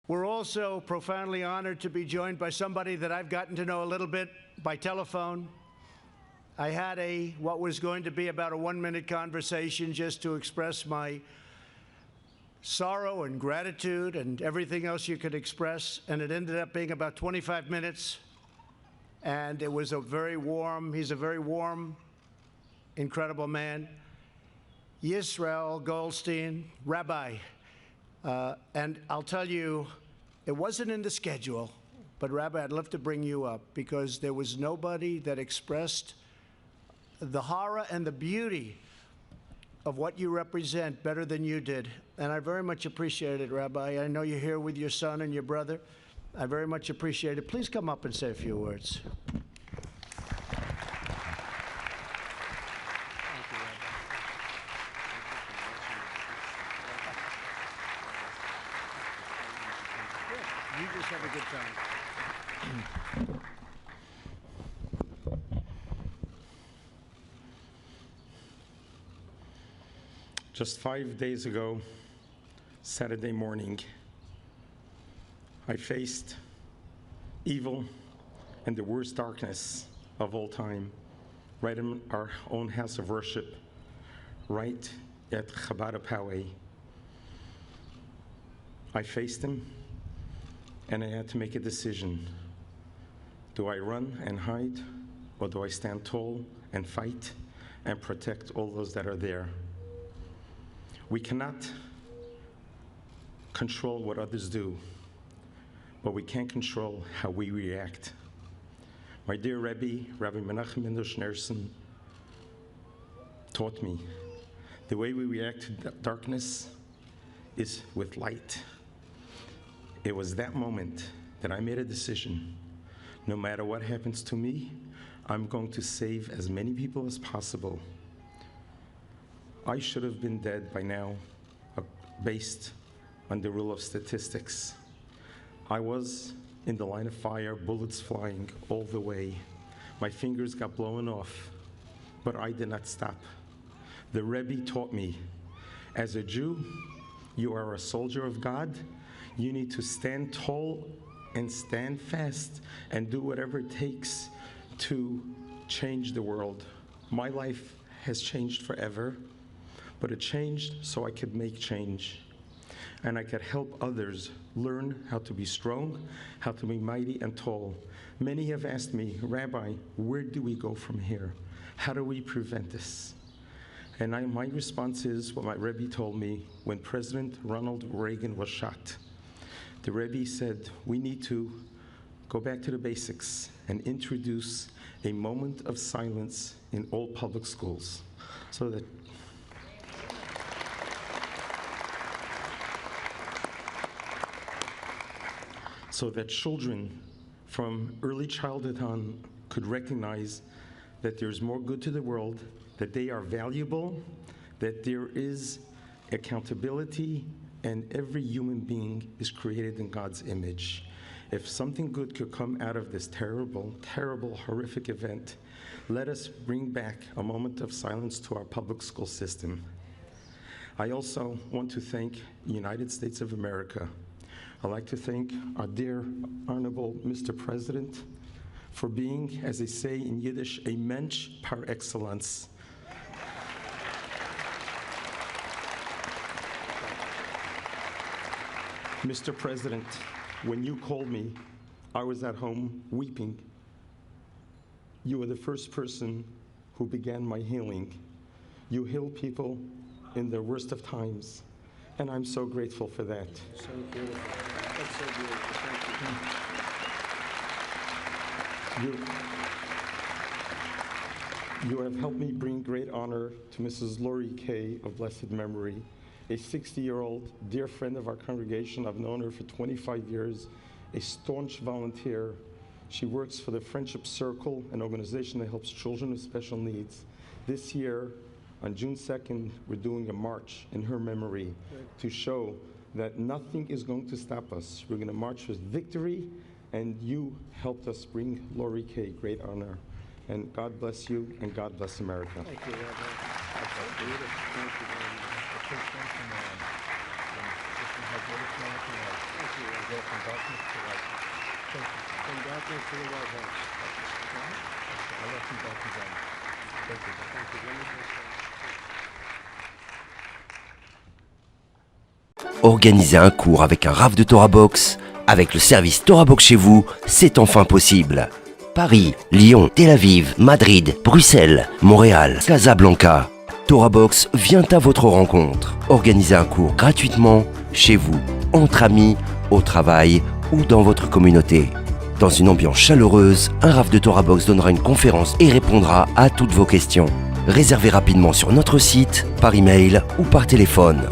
We're also profoundly honored to be joined by somebody that I've gotten to know a little bit by telephone. I had what was going to be about a 1-minute conversation just to express my sorrow and gratitude and everything else you could express, and it ended up being about 25 minutes, and it was he's a very warm, incredible man. Rav Goldstein, Rabbi. And I'll tell you, it wasn't in the schedule, but Rabbi, I'd love to bring you up because there was nobody that expressed the horror and the beauty of what you represent better than you did. And I very much appreciate it, Rabbi. I know you're here with your son and your brother. I very much appreciate it. Please come up and say a few words. You just have a good time. Just 5 days ago, Saturday morning, I faced evil and the worst darkness of all time, right in our own house of worship, right at Chabad Poway. I faced him, and I had to make a decision. Do I run and hide, or do I stand tall and fight and protect all those that are there? We cannot control what others do, but we can control how we react. My dear Rebbe, Rabbi Menachem Mendel Schneerson, taught me the way we react to darkness is with light. It was that moment that I made a decision. No matter what happens to me, I'm going to save as many people as possible. I should have been dead by now, based on the rule of statistics. I was in the line of fire, bullets flying all the way. My fingers got blown off, but I did not stop. The Rebbe taught me, as a Jew, you are a soldier of God. You need to stand tall and stand fast and do whatever it takes to change the world. My life has changed forever, but it changed so I could make change. And I could help others learn how to be strong, how to be mighty and tall. Many have asked me, Rabbi, where do we go from here? How do we prevent this? And my response is what my Rebbe told me when President Ronald Reagan was shot. The Rebbe said, we need to go back to the basics and introduce a moment of silence in all public schools so that children from early childhood on could recognize that there's more good to the world, that they are valuable, that there is accountability, and every human being is created in God's image. If something good could come out of this terrible, terrible, horrific event, let us bring back a moment of silence to our public school system. I also want to thank the United States of America. I'd like to thank our dear, honorable Mr. President for being, as they say in Yiddish, a mensch par excellence. Mr. President, when you called me, I was at home weeping. You were the first person who began my healing. You heal people in their worst of times, and I'm so grateful for that. So beautiful. That's so beautiful. Thank you. You have helped me bring great honor to Mrs. Lori Kay of blessed memory, a 60-year-old dear friend of our congregation. I've known her for 25 years, a staunch volunteer. She works for the Friendship Circle, an organization that helps children with special needs. This year, on June 2nd, we're doing a march in her memory to show that nothing is going to stop us. We're going to march with victory, and you helped us bring Lori Kay great honor. And God bless you, and God bless America. Thank you, Rabbi. That's beautiful. Thank you very much. Organiser un cours avec un Rav de Torah-Box, avec le service Torah-Box chez vous, c'est enfin possible. Paris, Lyon, Tel Aviv, Madrid, Bruxelles, Montréal, Casablanca. Torah-Box vient à votre rencontre. Organisez un cours gratuitement, chez vous, entre amis, au travail ou dans votre communauté. Dans une ambiance chaleureuse, un Rav de Torah-Box donnera une conférence et répondra à toutes vos questions. Réservez rapidement sur notre site, par email ou par téléphone.